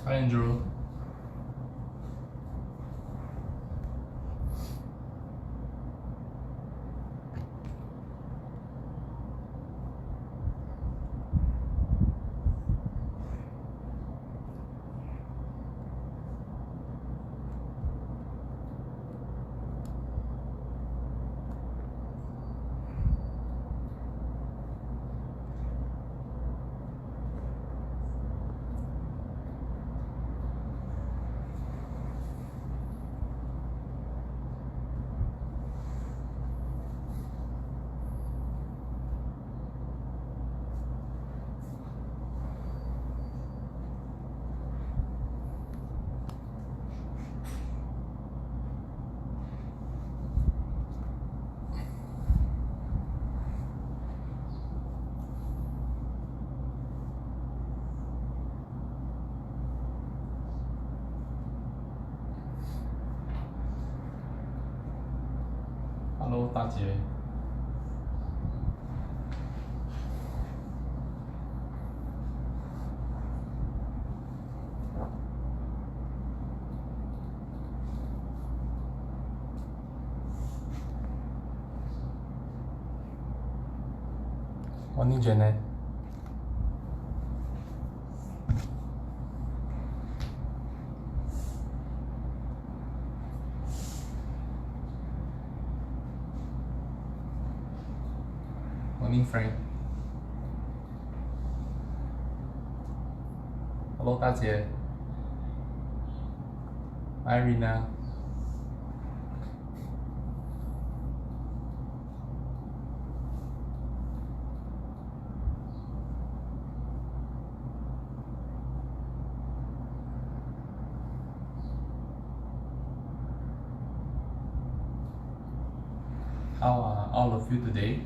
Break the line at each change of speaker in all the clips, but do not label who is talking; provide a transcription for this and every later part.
Hi, Andrew. Hello， 大姐。Morning, Janet. Morning, Frank. Hello， 大姐。Hi, Rina. How are all of you today?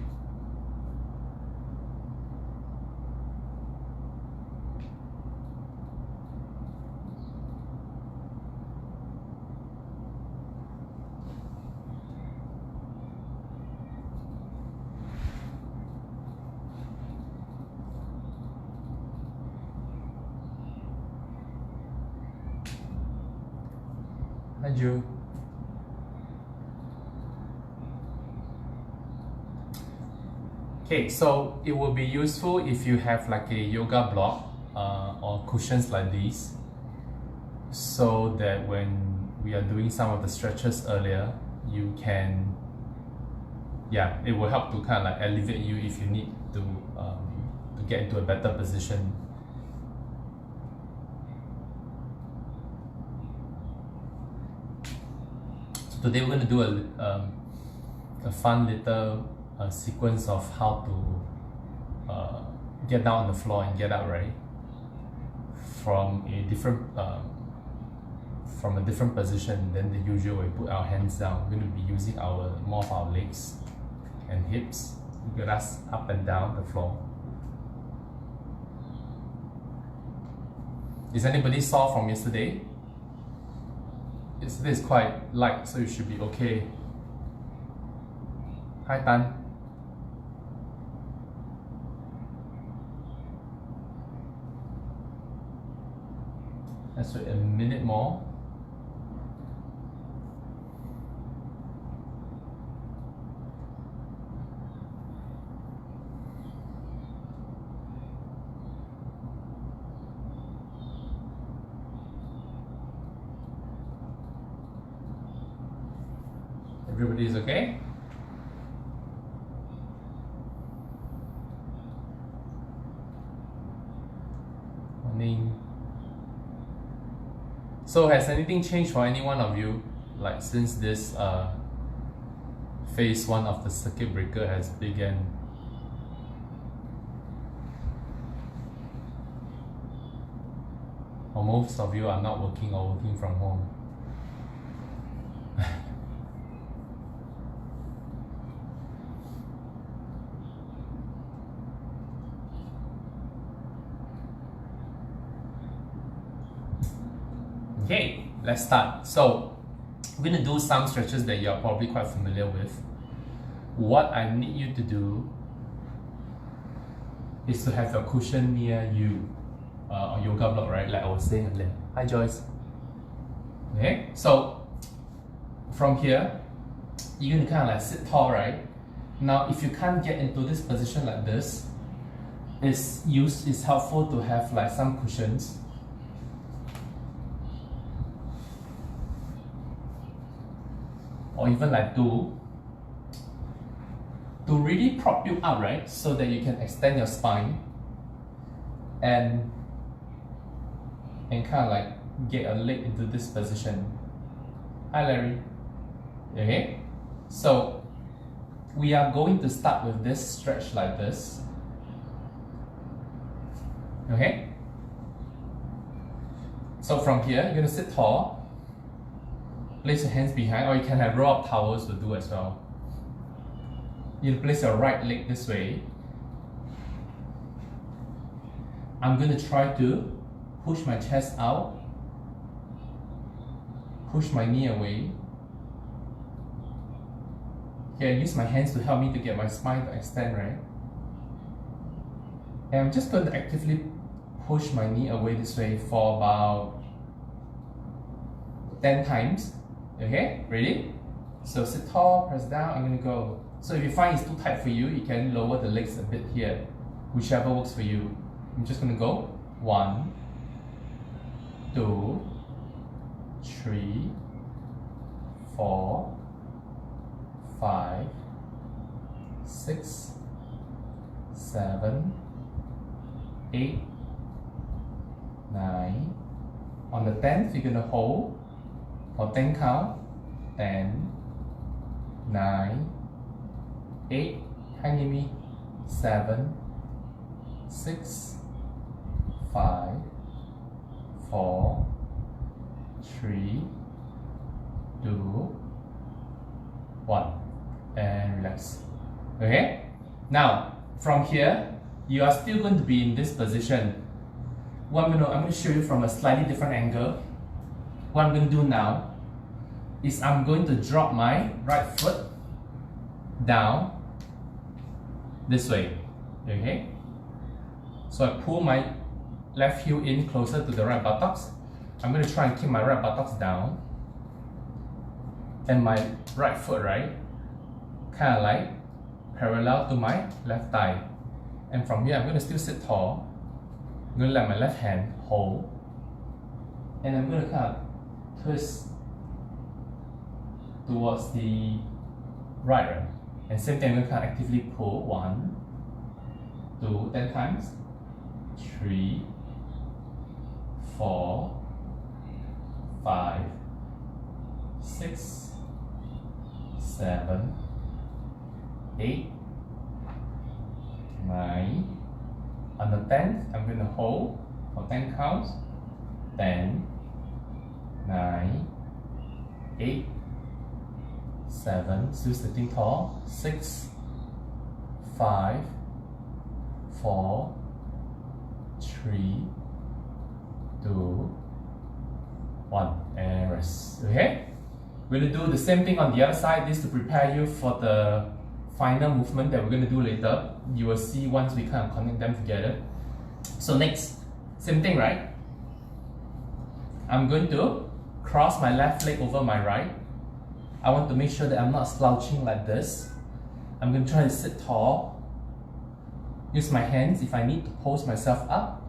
Hi, Ju. Okay, so it will be useful if you have like a yoga block or cushions like these, so that when we are doing some of the stretches earlier, you can, yeah, it will help to kind of like elevate you if you need to get into a better position. So today we're going to do a fun little sequence of how to get down on the floor and get up, right? From a different position than the usual. We put our hands down. We're going to be using more of our legs and hips to get us up and down the floor. Is anybody sore from yesterday? Yesterday is quite light, so you should be okay. Hi, Tan. Let's wait a minute more. Everybody is okay? Morning. So has anything changed for any one of you, like since this phase 1 of the circuit breaker has begun? Or most of you are not working or working from home? Okay, let's start. So we're going to do some stretches that you're probably quite familiar with. What I need you to do is to have your cushion near you. or yoga block, right? Like I was saying earlier. Hi Joyce. Okay, so from here, you're gonna kind of like sit tall, right? Now, if you can't get into this position like this, it's helpful to have like some cushions. Or even like two, to really prop you up, right? So that you can extend your spine and kind of like get a leg into this position. Hi Larry. Okay, so we are going to start with this stretch like this. Okay, so from here you're going to sit tall, place your hands behind, or you can have roll up towels to do as well. You place your right leg this way. I'm going to try to push my chest out, push my knee away. Okay, I use my hands to help me to get my spine to extend, right? And I'm just going to actively push my knee away this way for about 10 times. Okay, ready? So sit tall, press down, I'm going to go. So if you find it's too tight for you, you can lower the legs a bit here, whichever works for you. I'm just going to go 1, 2, 3, 4, 5, 6, 7, 8, 9. On the 10th, you're going to hold for 10 count. 10, 9, 8, hang in me, 7, 6, 5, 4, 3, 2, 1, and relax. Okay, now from here you are still going to be in this position. I'm going to show you from a slightly different angle. What I'm going to do now is I'm going to drop my right foot down this way. Okay, so I pull my left heel in closer to the right buttocks. I'm going to try and keep my right buttocks down and my right foot, right, kind of like parallel to my left thigh. And from here I'm going to still sit tall. I'm going to let my left hand hold, and I'm going to kind of twist towards the right, and same thing, I'm going to kind of actively pull 1, 2, 10 times, 3, 4, 5, 6, 7, 8, 9. On the 10th, I'm going to hold for 10 counts. 10, 9, 8, 7, still sitting tall. 6, 5, 4, 3, 2, 1, and rest. Okay? We're going to do the same thing on the other side. This to prepare you for the final movement that we're going to do later. You will see once we kind of connect them together. So next, same thing, right? I'm going to cross my left leg over my right. I want to make sure that I'm not slouching like this. I'm going to try to sit tall. Use my hands if I need to pose myself up.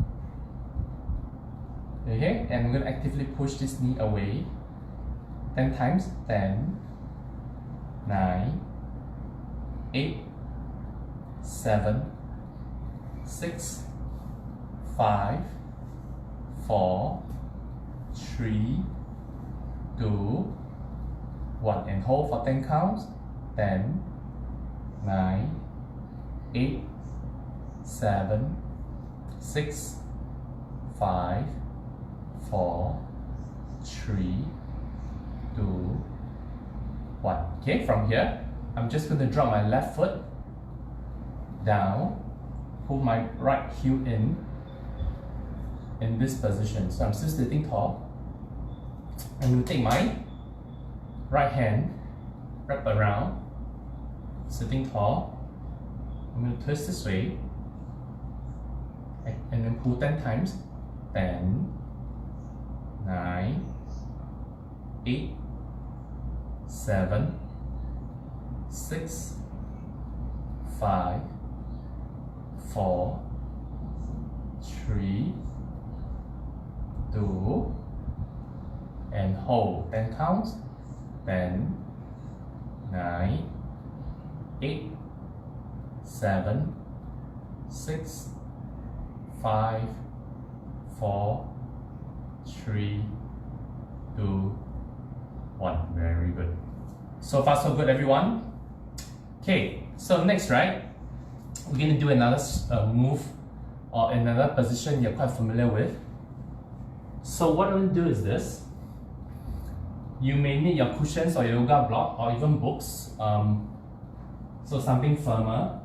Okay, and I'm going to actively push this knee away 10 times. 10, 9, 8, 7, 6, 5, 4, 3, 2, 1, and hold for 10 counts. 10, 9, 8, 7, 6, 5, 4, 3, 2, 1. Okay, from here, I'm just going to drop my left foot down, pull my right heel in this position. So I'm still sitting tall. I'm going to take my right hand, wrap around, sitting tall. I'm going to twist this way and then pull 10 times. 10, 9, 8, 7, 6, 5, 4, 3, 2, and hold. 10 counts. 10, 9, 8, 7, 6, 5, 4, 3, 2, 1. Very good. So far so good, everyone. Okay, so next, right, we're going to do another move or another position you're quite familiar with. So what I'm going to do is this. You may need your cushions or yoga block or even books. So something firmer.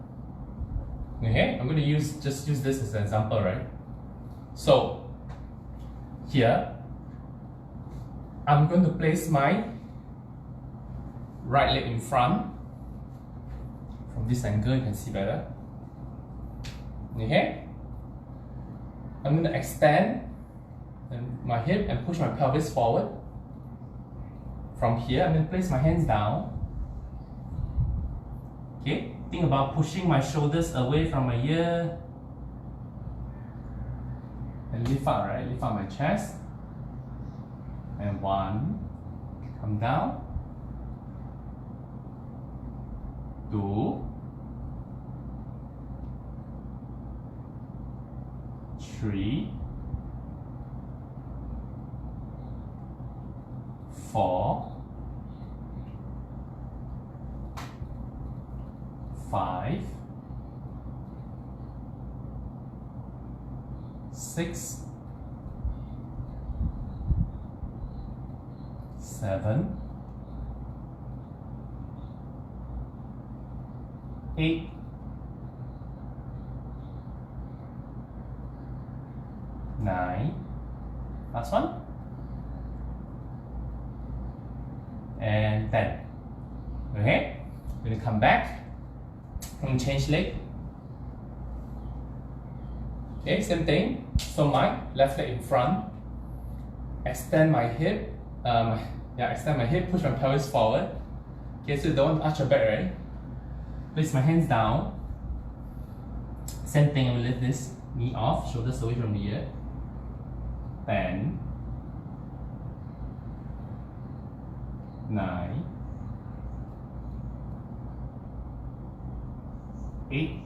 Okay, I'm going to just use this as an example, right? So here, I'm going to place my right leg in front. From this angle, you can see better. Okay, I'm going to extend my hip and push my pelvis forward. From here, I'm going to place my hands down. Okay, think about pushing my shoulders away from my ear. And lift up, right? Lift up my chest. And 1, come down. 2, 3, 4, 5, 6, 7, 8, 9, last one, and 10. Okay, we're going to come back and change leg. Okay, same thing. So my left leg in front, extend my hip, extend my hip, push my pelvis forward. Okay, so don't arch your back, right? Place my hands down. Same thing, I will lift this knee off, shoulders away from the ear. 10, 9, 8,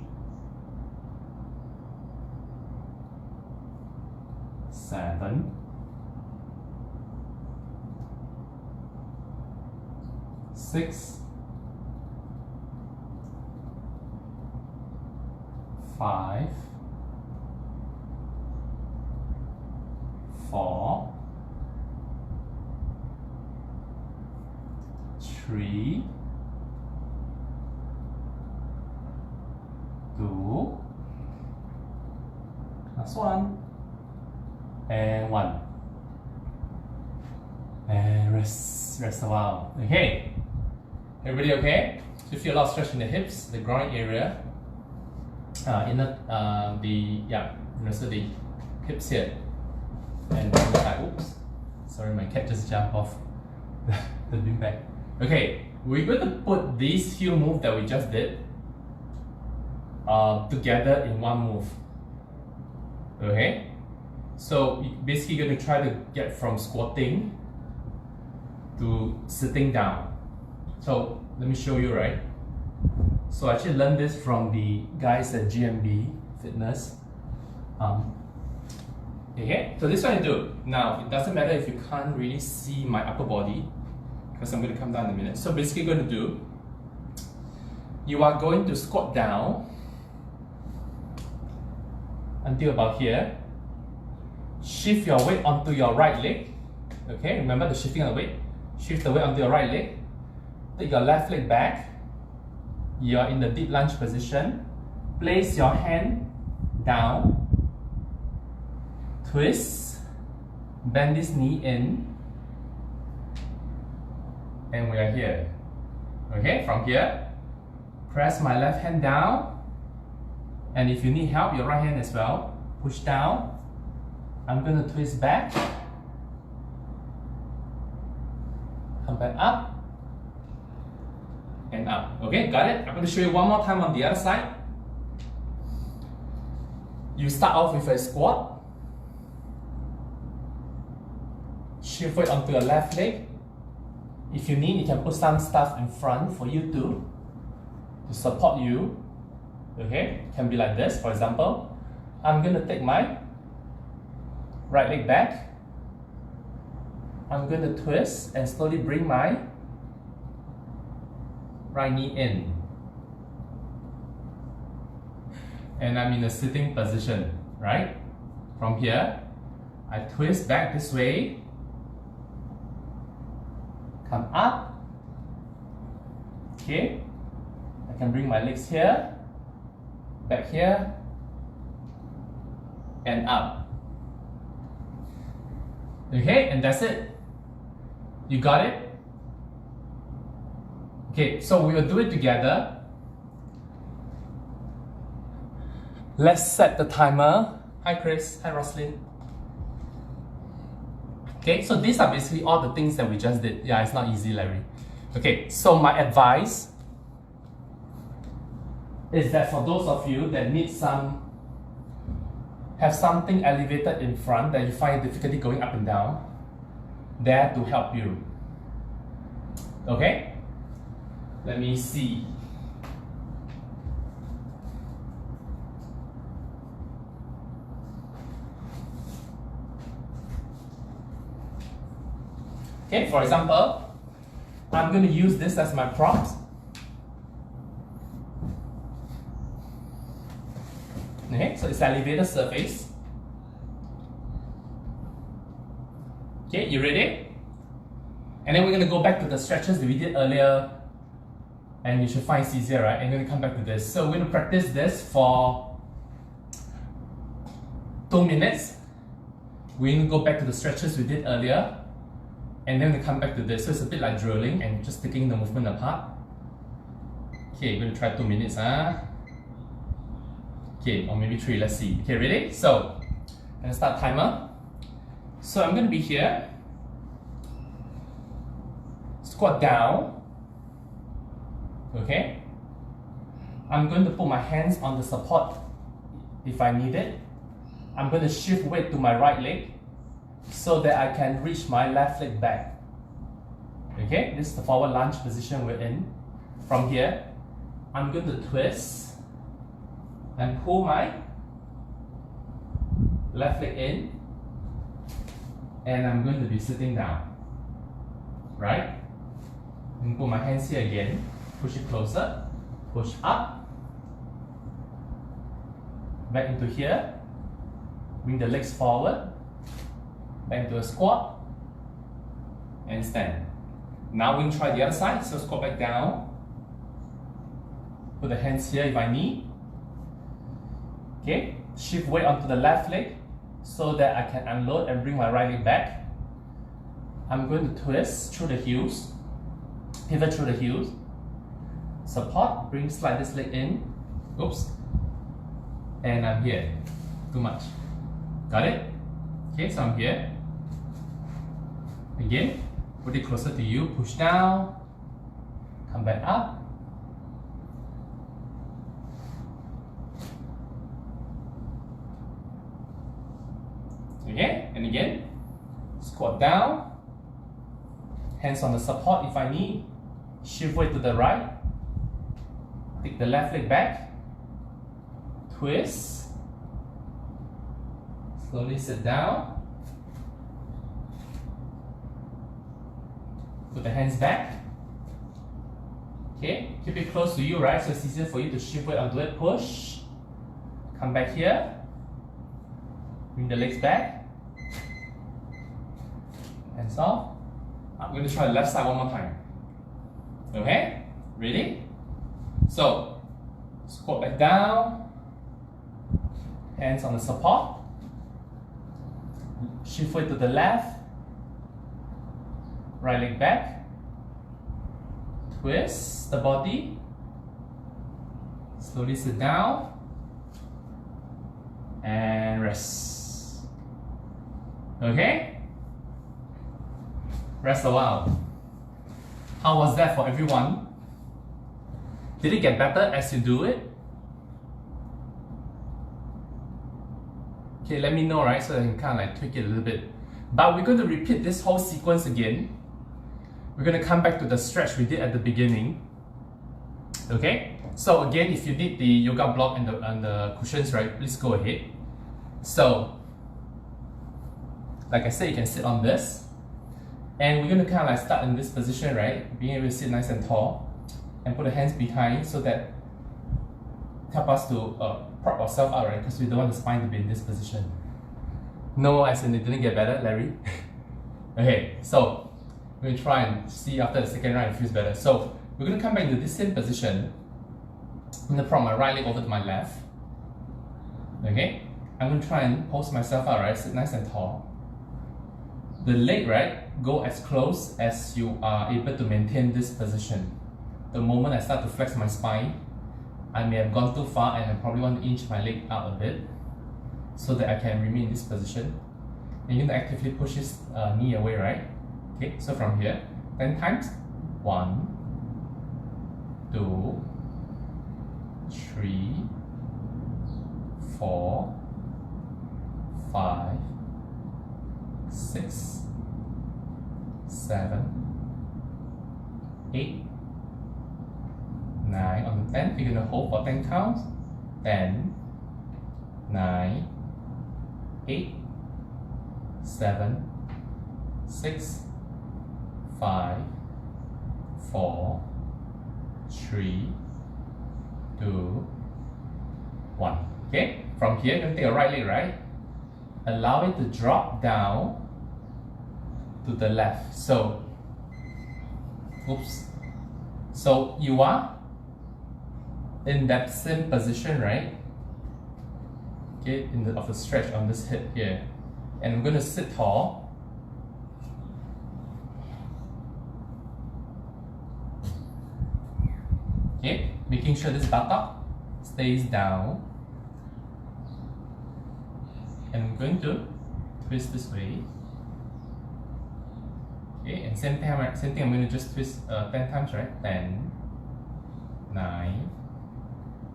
7, 6, 5, 4, 3, 2, last one, and 1. And rest a while. Okay, everybody okay? So you feel a lot of stretch in the hips, the groin area, so the hips here, and the side. Oops, sorry, my cat just jumped off the beanbag. Okay, we're going to put these few moves that we just did together in one move. Okay, so basically you're going to try to get from squatting to sitting down. So let me show you, right? So I actually learned this from the guys at GMB Fitness. Okay, so this is what I do. Now, it doesn't matter if you can't really see my upper body, because I'm going to come down in a minute. So basically you're going to do, you are going to squat down until about here. Shift your weight onto your right leg. Okay, remember the shifting of the weight. Shift the weight onto your right leg. Take your left leg back. You are in the deep lunge position. Place your hand down. Twist. Bend this knee in. And we are here. Okay, from here, press my left hand down. And if you need help, your right hand as well. Push down. I'm going to twist back, come back up, and up. Okay, got it? I'm going to show you one more time on the other side. You start off with a squat, shift weight onto your left leg. If you need, you can put some stuff in front for you to support you. Okay, it can be like this. For example, I'm going to take my right leg back. I'm going to twist and slowly bring my right knee in. And I'm in a sitting position, right? From here, I twist back this way, come up. Okay, I can bring my legs here, back here, and up. Okay, and that's it. You got it? Okay, so we will do it together. Let's set the timer. Hi Chris, hi Roslyn. Okay, so these are basically all the things that we just did. Yeah, it's not easy, Larry. Okay, so my advice is that for those of you that need have something elevated in front that you find difficulty going up and down, there to help you. Okay? Let me see. Okay, for example, I'm going to use this as my props. Okay, so it's elevated surface. Okay, you ready? And then we're going to go back to the stretches that we did earlier, and you should find it's easier, right? And we're going to come back to this. So we're going to practice this for 2 minutes. We're going to go back to the stretches we did earlier, and then we come back to this. So it's a bit like drilling and just taking the movement apart. Okay, we're going to try 2 minutes. Okay, or maybe 3, let's see. Okay, ready? So, I'm going to start timer. So I'm going to be here. Squat down. Okay. I'm going to put my hands on the support if I need it. I'm going to shift weight to my right leg so that I can reach my left leg back. Okay, this is the forward lunge position we're in. From here, I'm going to twist and pull my left leg in, and I'm going to be sitting down. Right? And put my hands here again, push it closer, push up, back into here, bring the legs forward, back into a squat, and stand. Now we're going to try the other side, so squat back down, put the hands here if I need. Okay, shift weight onto the left leg so that I can unload and bring my right leg back. I'm going to twist through the heels, pivot through the heels, support, slide this leg in, oops, and I'm here. Too much. Got it? Okay, so I'm here. Again, put it closer to you, push down, come back up. Okay, and again, squat down, hands on the support if I need, shift weight to the right, take the left leg back, twist, slowly sit down, put the hands back. Okay, keep it close to you, right? So it's easier for you to shift weight onto it, push, come back here, bring the legs back, hands off. I'm going to try the left side one more time. Okay, ready? So, squat back down, hands on the support, shift weight to the left, right leg back, twist the body, slowly sit down, and rest. Okay? Rest a while. How was that for everyone? Did it get better as you do it? Okay, let me know, right? So I can kind of like tweak it a little bit. But we're going to repeat this whole sequence again. We're going to come back to the stretch we did at the beginning. Okay? So again, if you need the yoga block and the cushions, right, please go ahead. So, like I said, you can sit on this. And we're going to kind of like start in this position, right? Being able to sit nice and tall. And put the hands behind so that help us to prop ourselves out, right? Because we don't want the spine to be in this position. No, as in it didn't get better, Larry. Okay, so we're going to try and see after the second round it feels better. So we're going to come back into this same position. I'm going to prop my right leg over to my left. Okay, I'm going to try and pose myself out, right? Sit nice and tall. The leg, right, go as close as you are able to maintain this position. The moment I start to flex my spine, I may have gone too far and I probably want to inch my leg out a bit so that I can remain in this position. And you're going to actively push this knee away, right? Okay, so from here, 10 times. 1, 2, 3, 4, 5, 6, 7, 8, 9. On the 10th, you're going to hold for 10 counts. 10, 9, 8, 7, 6, 5, 4, 3, 2, 1. Okay, from here, you're going to take a right leg, right? Allow it to drop down to the left. So, oops. So you are in that same position, right? Okay, of the stretch on this hip here. And I'm going to sit tall. Okay, making sure this buttock stays down. And I'm going to twist this way. Okay, and same thing I'm going to just twist 10 times, right? 10, 9,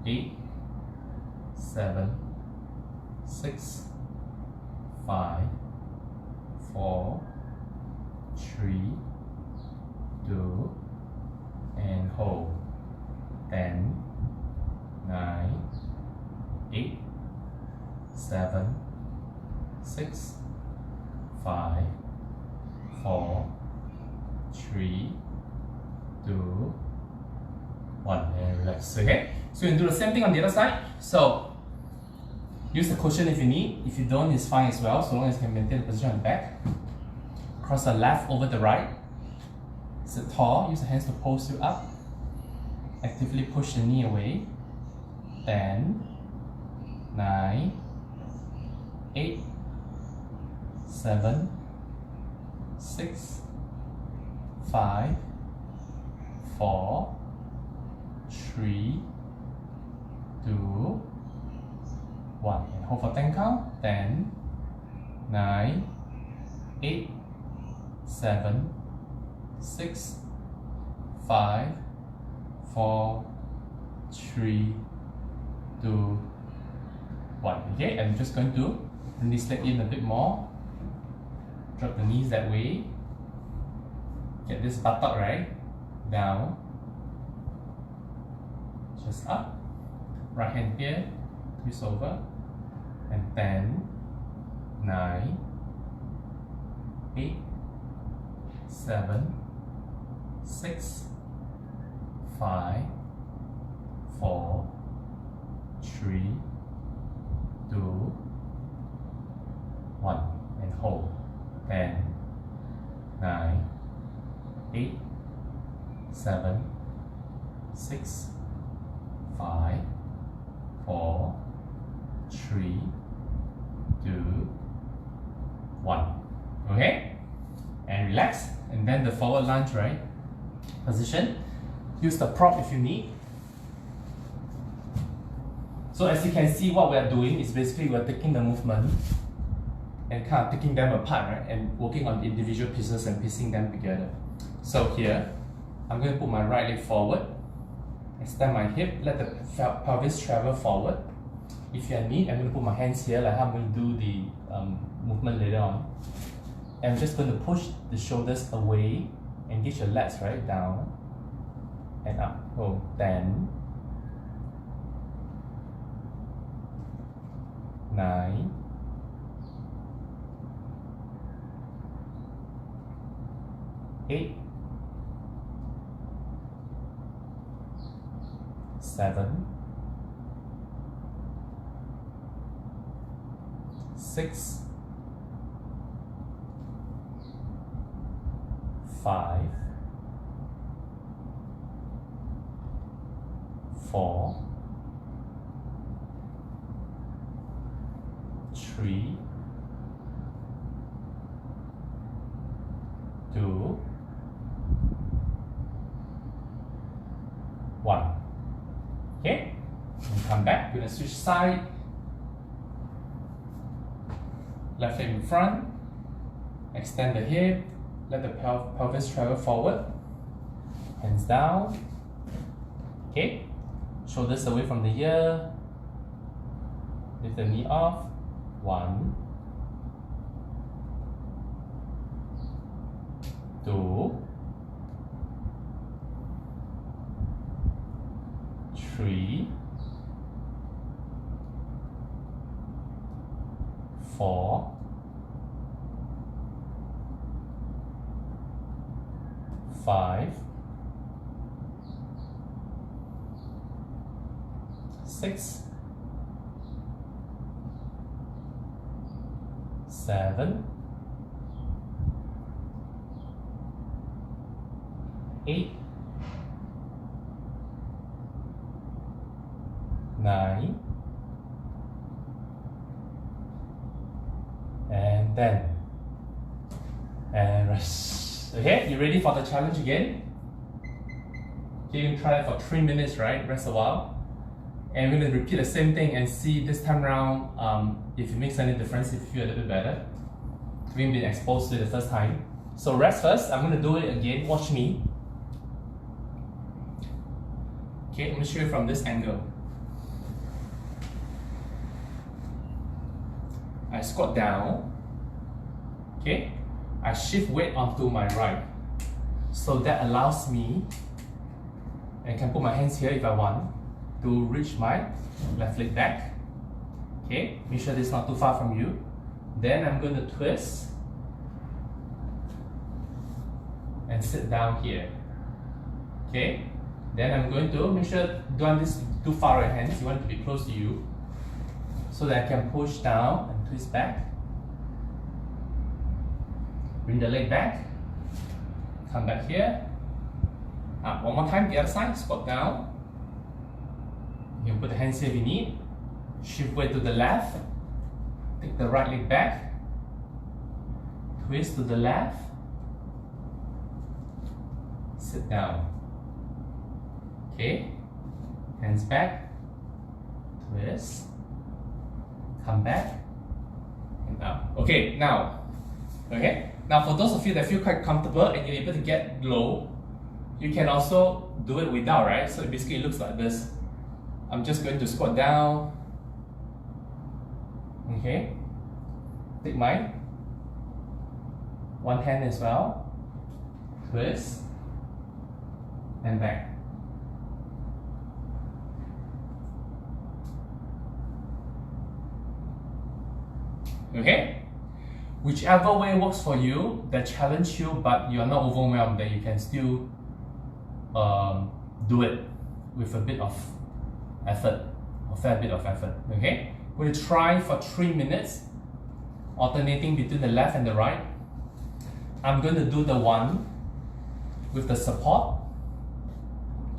8, 7, 6, 5, 4, 3, 2, and hold. 10, 9, 8, 7, 6, 5, 4, 3, 2, 1, and relax. Okay, so you can do the same thing on the other side. So use the cushion if you need. If you don't, it's fine as well, so long as you can maintain the position on the back. Cross the left over the right. Sit tall. Use the hands to pulse you up. Actively push the knee away. 10, 9, 8, 7, 6, 5, 4, 3, 2, 1. And hold for 10 count. 10, 9, 8, 7, 6, 5, 4, 3, 2, 1. Okay, I'm just going to bring this leg in a bit more. Drop the knees that way. Get this buttock right down. Just up. Right hand here. Twist over. And 10, 9, 8, 7, 6, 5, 4, 3, 2, 1. And hold. 10, 9, 8, 7, 6, 5, 4, 3, 2, 1. Okay? And relax. And then the forward lunge, right? Position. Use the prop if you need. So as you can see, what we are doing is basically we're taking the movement and kind of picking them apart, right? And working on individual pieces and piecing them together. So here, I'm going to put my right leg forward, extend my hip, let the pelvis travel forward. If you're neat, I'm going to put my hands here, like how I'm going to do the movement later on. And I'm just going to push the shoulders away, engage your lats, right? Down and up. Oh, 10, 9, 8, 7, 6, 5, 4, 3, 2, 1. Okay, and come back. We're gonna switch side. Left leg in front. Extend the hip. Let the pelvis travel forward. Hands down. Okay, shoulders away from the ear. Lift the knee off. 1, 2, 3, 4, 5, 6, 7, 8, 9, and 10. And rest. Okay, you ready for the challenge again? Okay, you can try it for 3 minutes, right? Rest a while. And we're going to repeat the same thing and see this time around if it makes any difference, if you feel a little bit better. We've been exposed to it the first time. So rest first. I'm going to do it again. Watch me. Okay, I'm going to show you from this angle. I squat down. Okay, I shift weight onto my right. So that allows me, and I can put my hands here if I want, to reach my left leg back. Okay, make sure this is not too far from you. Then I'm going to twist and sit down here. Okay, then I'm going to make sure don't want this too far away hands, you want it to be close to you so that I can push down and twist back. Bring the leg back, come back here. Up one more time, the other side, squat down. You can put the hands here if you need. Shift weight to the left. Take the right leg back. Twist to the left. Sit down. Okay. Hands back. Twist. Come back. And up. Okay, now. Okay. Now for those of you that feel quite comfortable and you're able to get low, you can also do it without, right? So basically it looks like this. I'm just going to squat down. Okay. Take my one hand as well. Twist. And back. Okay? Whichever way works for you, that challenge you, but you're not overwhelmed, then you can still do it with a bit of effort, a fair bit of effort. Okay? We'll try for 3 minutes, alternating between the left and the right. I'm going to do the one with the support,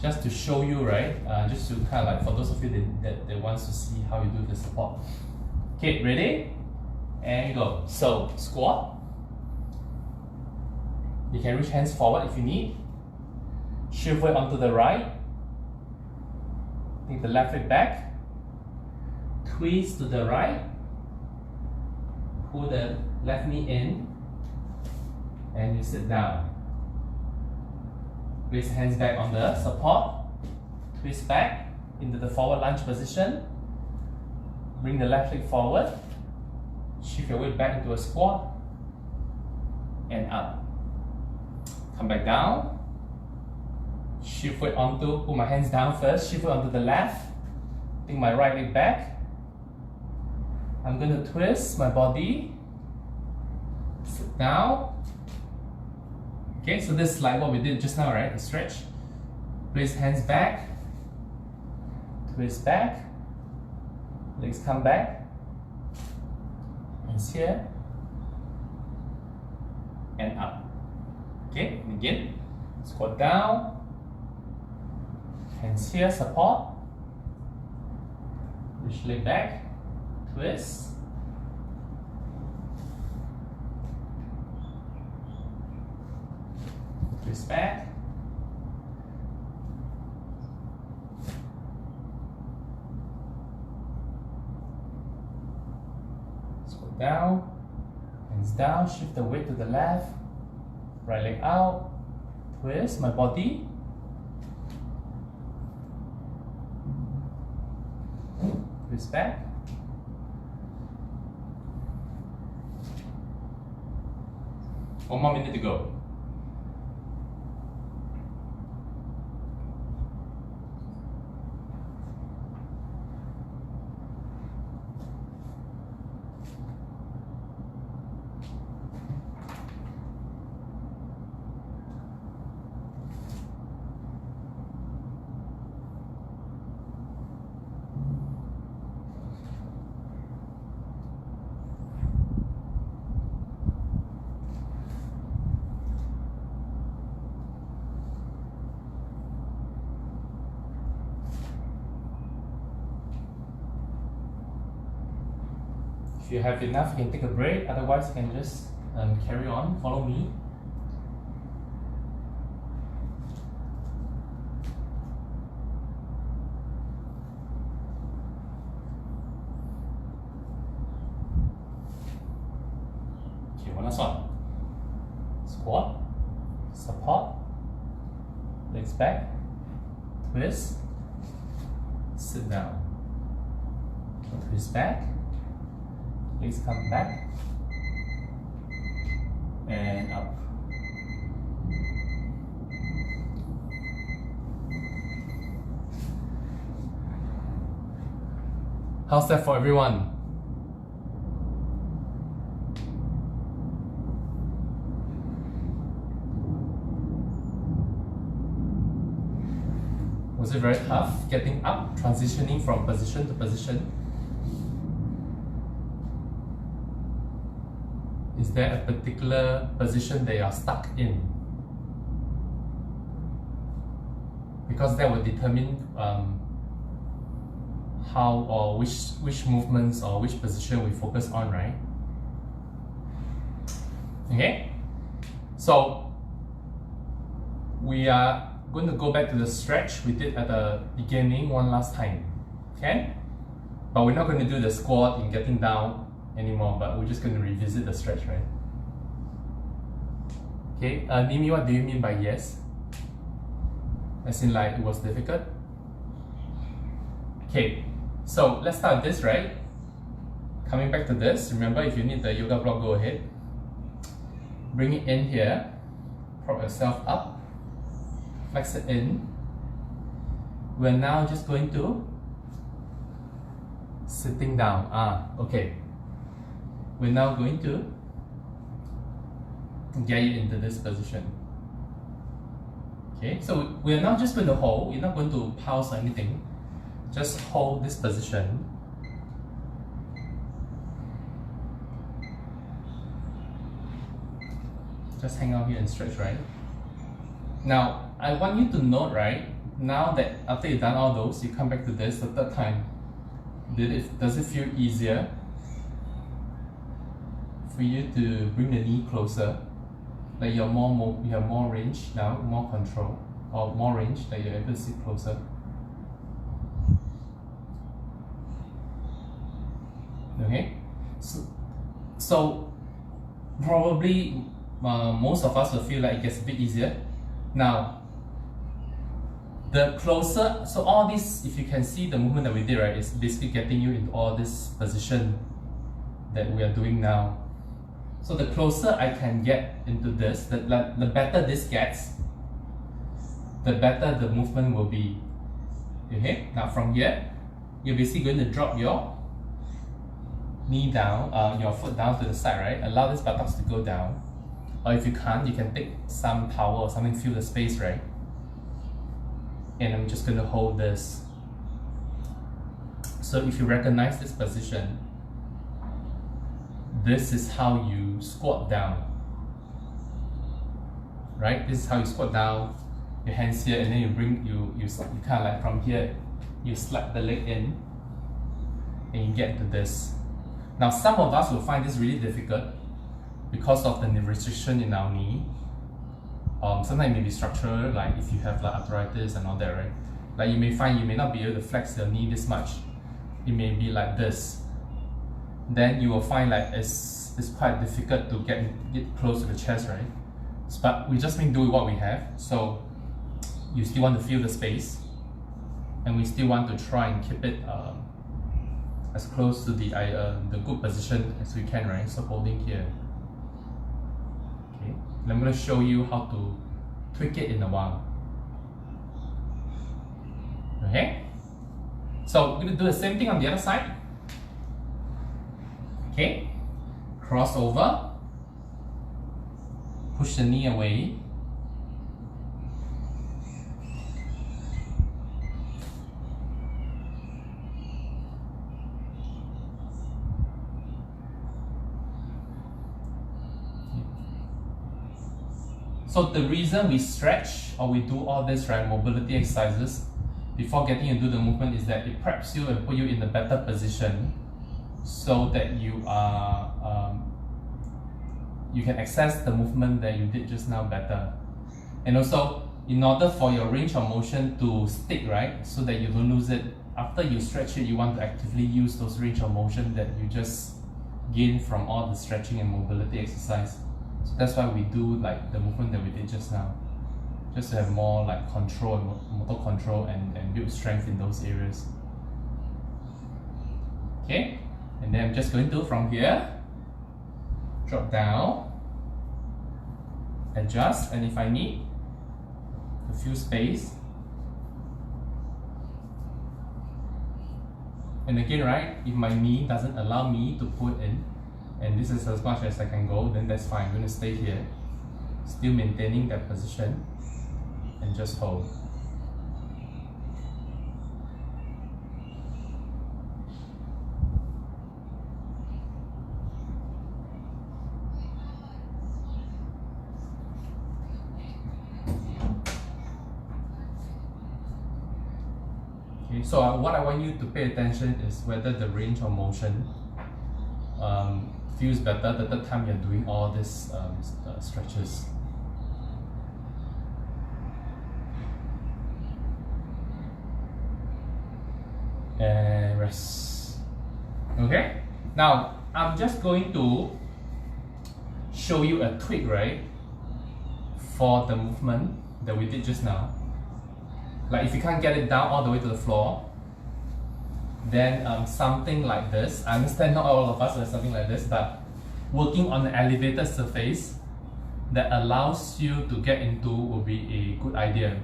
just to show you, right? Just to kind of like, for those of you that wants to see how you do the support. Okay, ready? And go. So, squat. You can reach hands forward if you need. Shift weight onto the right. Take the left leg back. Twist to the right. pull the left knee in and you sit down. Place hands back on the support, twist back into the forward lunge position, bring the left leg forward, shift your weight back into a squat and up. Come back down, shift weight onto, put my hands down first, shift weight onto the left, bring my right leg back. I'm going to twist my body, sit down. Okay, so this is like what we did just now, right? The stretch. Place hands back, twist back, legs come back, hands here, and up. Okay, and again, squat down, hands here, support, reach leg back, twist, twist back, squat down, hands down, shift the weight to the left, right leg out, twist my body, twist back, one more minute to go. If you have enough, you can take a break. Otherwise, you can just carry on. Follow me. Okay, one last one. Squat, support, legs back, twist, sit down, twist back. Please come back and up. How's that for everyone? Was it very tough getting up, transitioning from position to position? Is there a particular position that you are stuck in? Because that will determine how or which movements or which position we focus on, right? Okay, so we are going to go back to the stretch we did at the beginning one last time, okay? But we're not going to do the squat in getting down anymore, but we're just going to revisit the stretch, right? Okay, Nimi, what do you mean by yes? As in like it was difficult? Okay, so let's start this, right? Coming back to this, remember if you need the yoga block, go ahead. Bring it in here, prop yourself up, flex it in. We're now just going to sitting down. Okay. We're now going to get it into this position. Okay, so we're not just going to hold, we're not going to pause or anything. Just hold this position. Just hang out here and stretch, right? Now, I want you to note, right? Now that after you've done all those, you come back to this the third time. Does it feel easier for you to bring the knee closer? Like you have more range now, more control, or more range that you're able to sit closer. So So probably most of us will feel like it gets a bit easier. Now, the closer, so all this, if you can see the movement that we did, right, is basically getting you into all this position that we are doing now. So the closer I can get into this, the better this gets, the better the movement will be. Okay, now from here, you're basically going to drop your knee down, your foot down to the side, right? Allow this buttocks to go down. Or if you can't, you can take some towel or something, fill the space, right? And I'm just going to hold this. So if you recognize this position, this is how you squat down, right? This is how you squat down, your hands here, and then you bring, you kind of like from here, you slap the leg in, and you get to this. Now, some of us will find this really difficult because of the restriction in our knee. Sometimes it may be structural, like if you have like arthritis and all that, right? Like you may find you may not be able to flex your knee this much. It may be like this. Then you will find like it's quite difficult to get close to the chest, right? But we just make do with what we have. So you still want to feel the space, and we still want to try and keep it as close to the good position as we can, right? So holding here. Okay, and I'm going to show you how to tweak it in a while. Okay, so we're going to do the same thing on the other side. Okay, cross over, push the knee away. So the reason we stretch or we do all this, right, mobility exercises before getting into the movement is that it preps you and put you in a better position so that you are you can access the movement that you did just now better. And also, in order for your range of motion to stick, right, so that you don't lose it, after you stretch it, you want to actively use those range of motion that you just gained from all the stretching and mobility exercise. So that's why we do like the movement that we did just now, just to have more like control, motor control, and build strength in those areas. Okay, and then I'm just going to, from here, drop down, adjust, and if I need a few space, and again, right, if my knee doesn't allow me to put in, and this is as much as I can go, then that's fine. I'm going to stay here, still maintaining that position, and just hold. Okay, so what I want you to pay attention is whether the range of motion feels better the third time you're doing all these stretches. And rest. Okay, now I'm just going to show you a tweak, right, for the movement that we did just now. Like if you can't get it down all the way to the floor, then something like this. I understand not all of us are something like this, but working on an elevated surface that allows you to get into will be a good idea.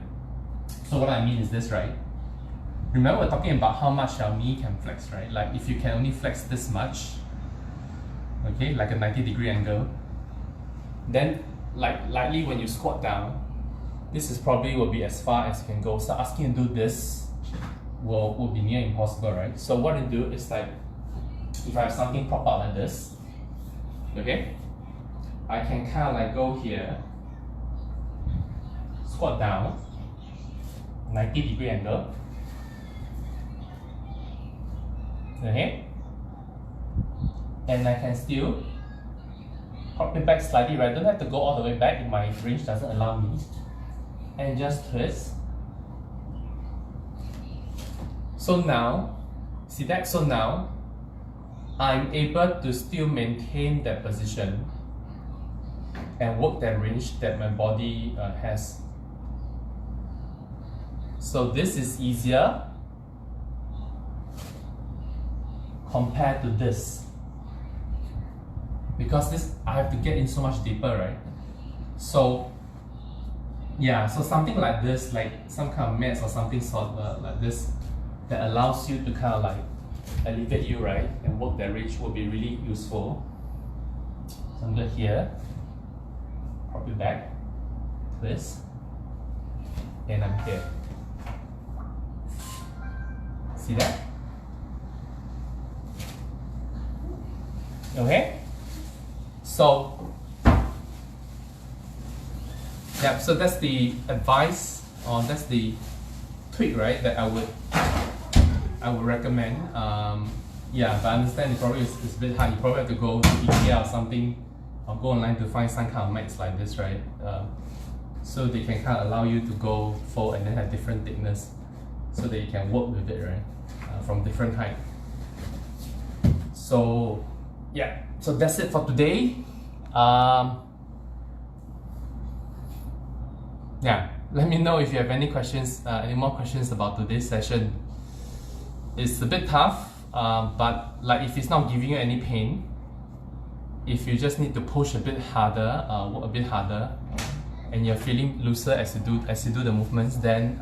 So what I mean is this, right? Remember we're talking about how much our knee can flex, right? Like if you can only flex this much, okay, like a 90-degree angle, then like likely when you squat down, this is probably will be as far as you can go. So asking you to do this will be near impossible, right? So what I do is like, if I have something prop out like this, okay, I can kind of like go here, squat down, 90-degree angle, okay, and I can still pop it back slightly, right? I don't have to go all the way back if my range doesn't allow me, and just twist. So now, see that? So now, I'm able to still maintain that position and work that range that my body has. So this is easier compared to this, because this I have to get in so much deeper, right? So yeah, so something like this, like some kind of mats or something sort like this, that allows you to kind of like elevate you, right, and work that range will be really useful. So I'm good here, prop it back, this, and I'm here. See that? Okay? So, yeah, so that's the advice, or that's the tweak, right, that I would recommend. Yeah, but I understand it probably is a bit hard. You probably have to go to IKEA or something, or go online to find some kind of mats like this, right? So they can kind of allow you to go fold and then have different thickness, so that you can work with it, right? From different height. So yeah, so that's it for today. Yeah, let me know if you have any questions, any more questions about today's session. It's a bit tough, but like if it's not giving you any pain, if you just need to push a bit harder, work a bit harder, and you're feeling looser as you do the movements, then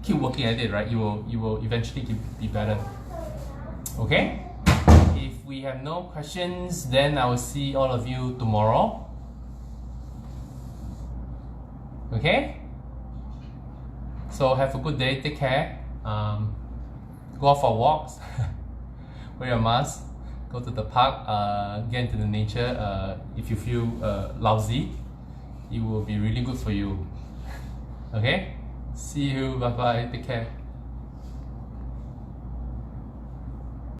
keep working at it, right? You will eventually be better. Okay? If we have no questions, then I will see all of you tomorrow. Okay? So have a good day, take care. Go out for walks, wear your mask, go to the park, get into the nature. If you feel lousy, it will be really good for you. Okay? See you, bye bye, take care.